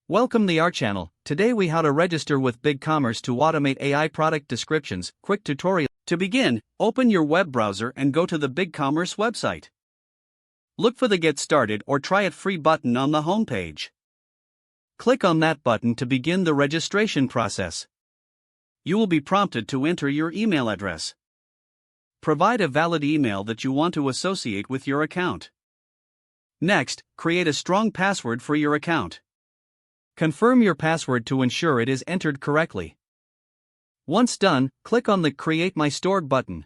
Welcome to our channel. Today we how to register with BigCommerce to automate AI product descriptions. Quick tutorial. To begin, open your web browser and go to the BigCommerce website. Look for the Get Started or Try It Free button on the home page. Click on that button to begin the registration process. You will be prompted to enter your email address. Provide a valid email that you want to associate with your account. Next, create a strong password for your account. Confirm your password to ensure it is entered correctly. Once done, click on the Create My Store button.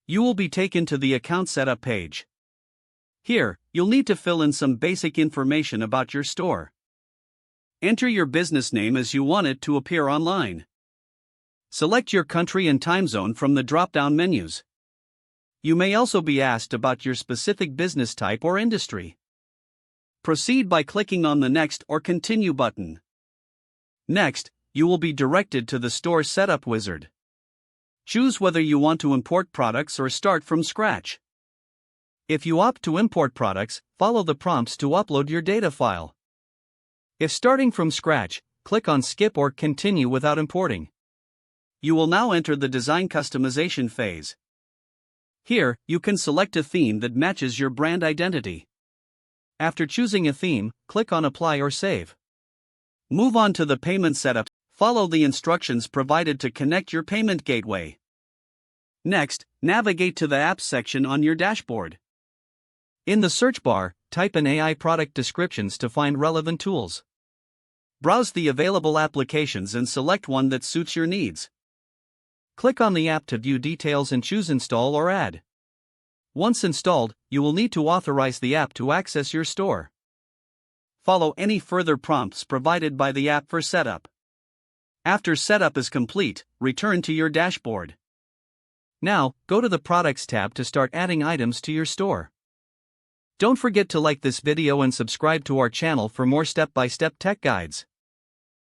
You will be taken to the account setup page. Here, you'll need to fill in some basic information about your store. Enter your business name as you want it to appear online. Select your country and time zone from the drop-down menus. You may also be asked about your specific business type or industry. Proceed by clicking on the Next or Continue button. Next, you will be directed to the Store Setup wizard. Choose whether you want to import products or start from scratch. If you opt to import products, follow the prompts to upload your data file. If starting from scratch, click on Skip or Continue without importing. You will now enter the design customization phase. Here, you can select a theme that matches your brand identity. After choosing a theme, click on Apply or Save. Move on to the payment setup. Follow the instructions provided to connect your payment gateway. Next, navigate to the Apps section on your dashboard. In the search bar, type in AI product descriptions to find relevant tools. Browse the available applications and select one that suits your needs. Click on the app to view details and choose Install or Add. Once installed, you will need to authorize the app to access your store. Follow any further prompts provided by the app for setup. After setup is complete, return to your dashboard. Now, go to the Products tab to start adding items to your store. Don't forget to like this video and subscribe to our channel for more step-by-step tech guides.